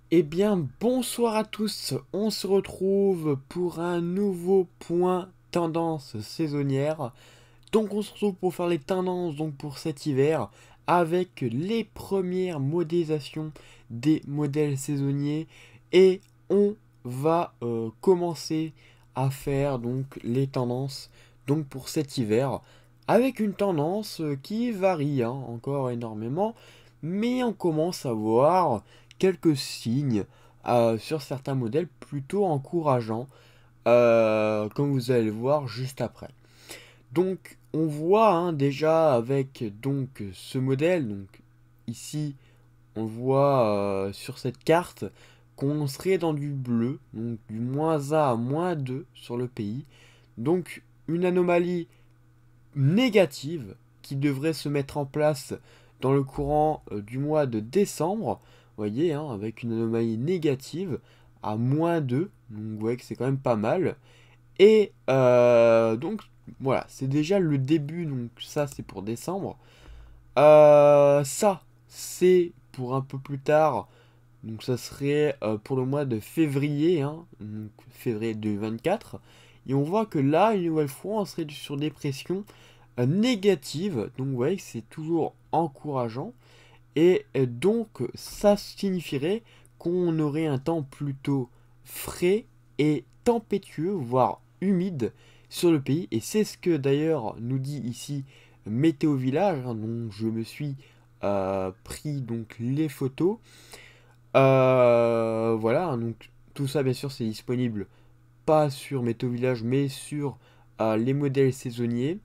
Eh bien, bonsoir à tous. On se retrouve pour un nouveau point tendance saisonnière. Donc, on se retrouve pour faire les tendances donc pour cet hiver avec les premières modélisations des modèles saisonniers et on va commencer à faire donc les tendances donc pour cet hiver avec une tendance qui varie encore énormément, mais on commence à voir quelques signes sur certains modèles plutôt encourageants, comme vous allez le voir juste après. Donc on voit déjà avec donc ce modèle, donc ici on voit sur cette carte qu'on serait dans du bleu, donc du -1 à -2 sur le pays. Donc une anomalie négative qui devrait se mettre en place dans le courant du mois de décembre. Vous voyez, avec une anomalie négative à -2. Donc vous voyez que c'est quand même pas mal. Et donc voilà, c'est déjà le début. Donc ça c'est pour décembre. Ça c'est pour un peu plus tard. Donc ça serait pour le mois de février, donc février 2024. Et on voit que là, une nouvelle fois, on serait sur des pressions négatives. Donc vous voyez que c'est toujours encourageant. Et donc ça signifierait qu'on aurait un temps plutôt frais et tempétueux, voire humide sur le pays. Et c'est ce que d'ailleurs nous dit ici Météo Village, dont je me suis pris donc les photos. Voilà, donc tout ça bien sûr c'est disponible pas sur Météo Village mais sur les modèles saisonniers.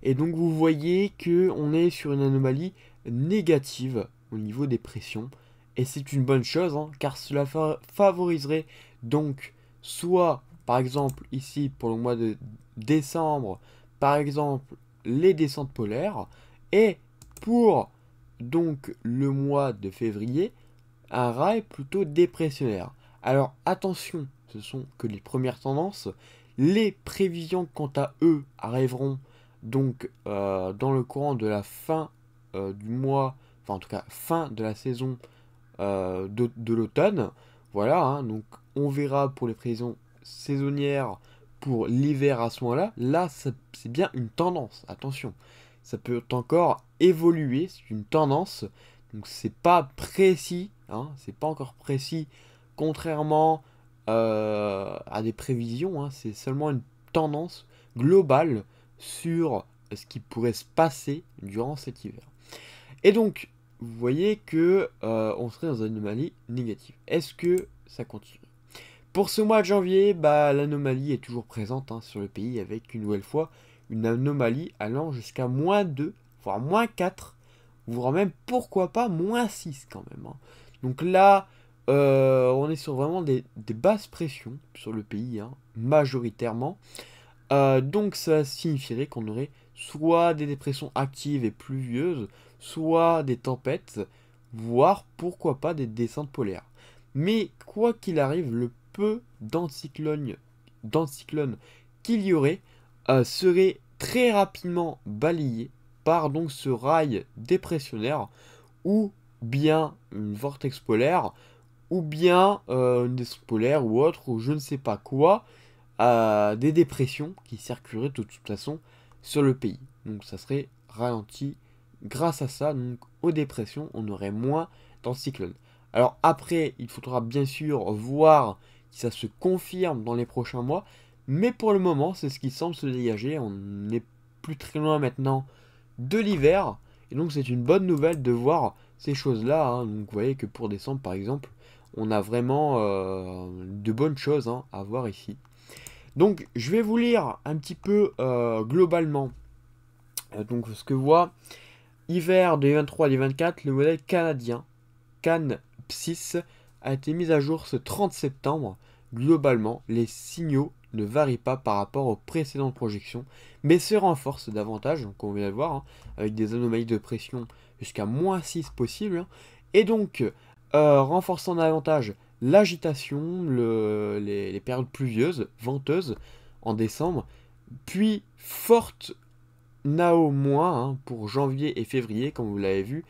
Et donc vous voyez que on est sur une anomalie négative au niveau des pressions. Et c'est une bonne chose, car cela favoriserait donc soit par exemple ici pour le mois de décembre, par exemple les descentes polaires, et pour donc le mois de février, un rail plutôt dépressionnaire. Alors attention, ce sont que les premières tendances. Les prévisions, quant à eux, arriveront donc dans le courant de la fin du mois, enfin en tout cas fin de la saison de l'automne. Voilà, donc on verra pour les prévisions saisonnières pour l'hiver à ce moment-là. Là, c'est bien une tendance, attention. Ça peut encore évoluer, c'est une tendance. Donc c'est pas précis, c'est pas encore précis, contrairement à des prévisions, c'est seulement une tendance globale sur ce qui pourrait se passer durant cet hiver. Et donc, vous voyez que on serait dans une anomalie négative. Est-ce que ça continue? Pour ce mois de janvier, l'anomalie est toujours présente sur le pays avec une nouvelle fois une anomalie allant jusqu'à -2, voire -4, voire même pourquoi pas -6 quand même. Donc là, on est sur vraiment des basses pressions sur le pays, majoritairement. Donc ça signifierait qu'on aurait soit des dépressions actives et pluvieuses, soit des tempêtes, voire pourquoi pas des descentes polaires. Mais quoi qu'il arrive, le peu d'anticyclones qu'il y aurait serait très rapidement balayé par donc ce rail dépressionnaire ou bien une vortex polaire ou bien une descente polaire ou autre ou je ne sais pas quoi, des dépressions qui circuleraient de toute façon sur le pays. Donc ça serait ralenti grâce à ça. Donc aux dépressions, on aurait moins d'anticyclones. Alors après, il faudra bien sûr voir si ça se confirme dans les prochains mois. Mais pour le moment, c'est ce qui semble se dégager. On n'est plus très loin maintenant de l'hiver. Et donc c'est une bonne nouvelle de voir ces choses-là. Donc vous voyez que pour décembre, par exemple, on a vraiment de bonnes choses à voir ici. Donc, je vais vous lire un petit peu globalement donc ce que voit hiver 2023-2024, le modèle canadien Can PSIS a été mis à jour ce 30 septembre. Globalement, les signaux ne varient pas par rapport aux précédentes projections, mais se renforcent davantage, donc on vient de le voir, avec des anomalies de pression jusqu'à -6 possible, et donc renforçant davantage l'agitation, les périodes pluvieuses, venteuses en décembre, puis forte Nao moins pour janvier et février, comme vous l'avez vu.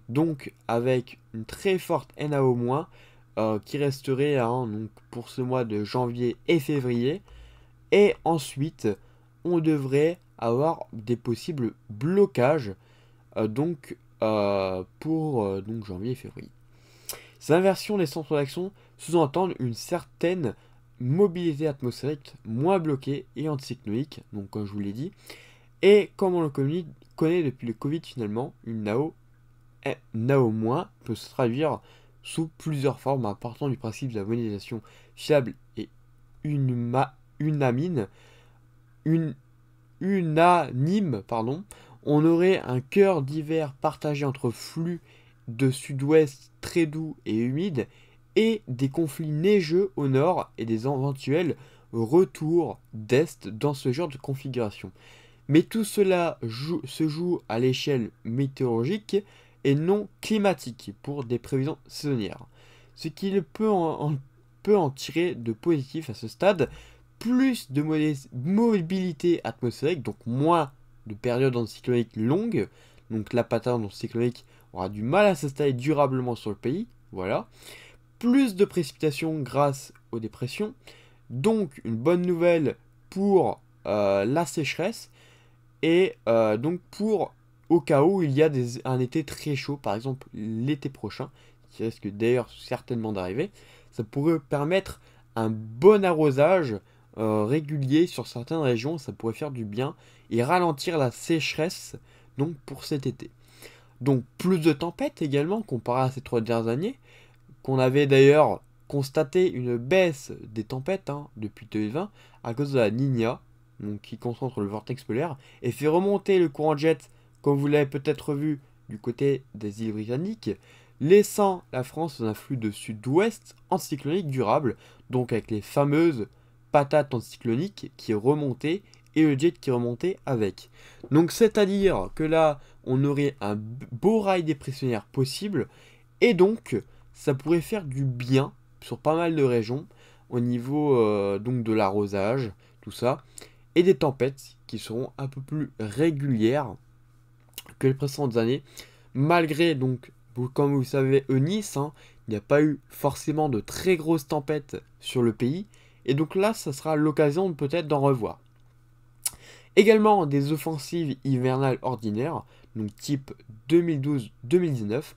Donc avec une très forte NAO moins qui resterait donc, pour ce mois de janvier et février. Et ensuite, on devrait avoir des possibles blocages pour donc janvier et février. Ces inversions des centres d'action sous-entendent une certaine mobilité atmosphérique moins bloquée et anticyclonique, donc comme je vous l'ai dit. Et comme on le connaît depuis le Covid finalement, une NAO- peut se traduire sous plusieurs formes, partant du principe de la modélisation fiable et unanime, on aurait un cœur d'hiver partagé entre flux de sud-ouest très doux et humides et des conflits neigeux au nord et des éventuels retours d'est dans ce genre de configuration. Mais tout cela se joue à l'échelle météorologique et non climatique pour des prévisions saisonnières. Ce qu'il peut en tirer de positif à ce stade, plus de mobilité atmosphérique, donc moins de périodes anticycloniques longues, donc la pattern anticyclonique aura du mal à s'installer durablement sur le pays, voilà. Plus de précipitations grâce aux dépressions, donc une bonne nouvelle pour la sécheresse, et donc pour au cas où il y a un été très chaud, par exemple l'été prochain, qui risque d'ailleurs certainement d'arriver, ça pourrait permettre un bon arrosage régulier sur certaines régions, ça pourrait faire du bien et ralentir la sécheresse donc pour cet été. Donc plus de tempêtes également comparé à ces 3 dernières années, qu'on avait d'ailleurs constaté une baisse des tempêtes depuis 2020 à cause de la Niña, donc qui concentre le vortex polaire et fait remonter le courant de jet, comme vous l'avez peut-être vu du côté des îles britanniques, laissant la France dans un flux de sud-ouest anticyclonique durable, donc avec les fameuses patates anticycloniques qui remontaient et le jet qui remontait avec. Donc c'est-à-dire que là, on aurait un beau rail dépressionnaire possible, et donc ça pourrait faire du bien sur pas mal de régions au niveau donc de l'arrosage, tout ça, et des tempêtes qui seront un peu plus régulières que les précédentes années, malgré donc, comme vous le savez, Nice, il n'y a pas eu forcément de très grosses tempêtes sur le pays, et donc là, ça sera l'occasion peut-être d'en revoir. Également des offensives hivernales ordinaires, donc type 2012-2019.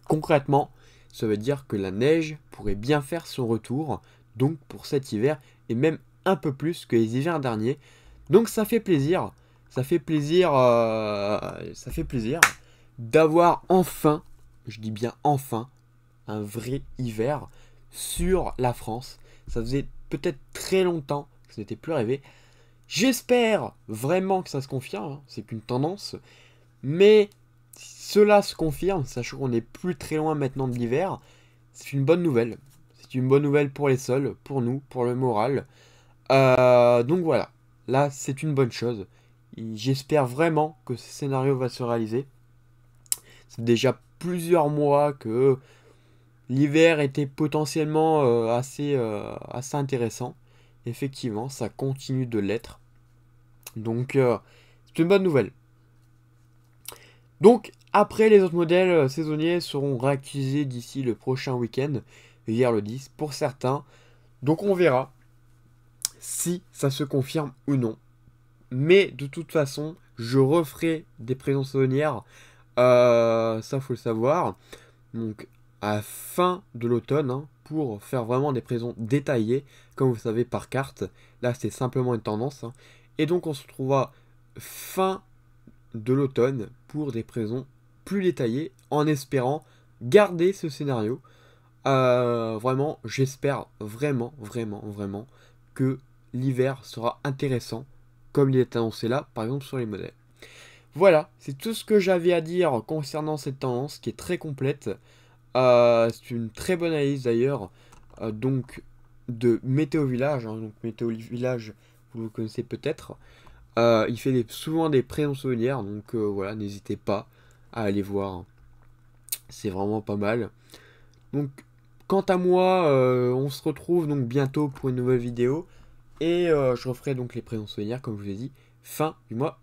Concrètement, ça veut dire que la neige pourrait bien faire son retour, donc pour cet hiver, et même un peu plus que les hivers derniers. Donc ça fait plaisir, ça fait plaisir d'avoir enfin, je dis bien enfin, un vrai hiver sur la France. Ça faisait peut-être très longtemps que ce n'était plus arrivé. J'espère vraiment que ça se confirme, c'est qu'une tendance, mais cela se confirme, sachant qu'on n'est plus très loin maintenant de l'hiver, c'est une bonne nouvelle. C'est une bonne nouvelle pour les sols, pour nous, pour le moral. Donc voilà, là c'est une bonne chose. J'espère vraiment que ce scénario va se réaliser. C'est déjà plusieurs mois que l'hiver était potentiellement assez intéressant. Effectivement, ça continue de l'être. Donc c'est une bonne nouvelle. Donc après, les autres modèles saisonniers seront réactualisés d'ici le prochain week-end, vers le 10 pour certains. Donc on verra si ça se confirme ou non. Mais de toute façon, je referai des prévisions saisonnières. Ça, faut le savoir. Donc, à la fin de l'automne, pour faire vraiment des prévisions détaillées, comme vous savez, par carte. Là, c'est simplement une tendance. Et donc, on se retrouvera fin de l'automne pour des prévisions plus détaillées, en espérant garder ce scénario. Vraiment, j'espère vraiment que l'hiver sera intéressant, comme il est annoncé là, par exemple sur les modèles. Voilà, c'est tout ce que j'avais à dire concernant cette tendance qui est très complète. C'est une très bonne analyse d'ailleurs, donc de Météo Village. Donc Météo Village, vous le connaissez peut-être. Il fait souvent des prénoms saisonnières, donc voilà, n'hésitez pas à aller voir. C'est vraiment pas mal. Donc, quant à moi, on se retrouve donc bientôt pour une nouvelle vidéo. Et je referai donc les prénoms saisonnières, comme je vous ai dit, fin du mois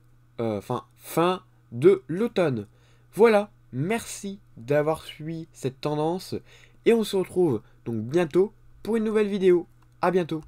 fin de l'automne. Voilà, merci d'avoir suivi cette tendance et on se retrouve donc bientôt pour une nouvelle vidéo. À bientôt.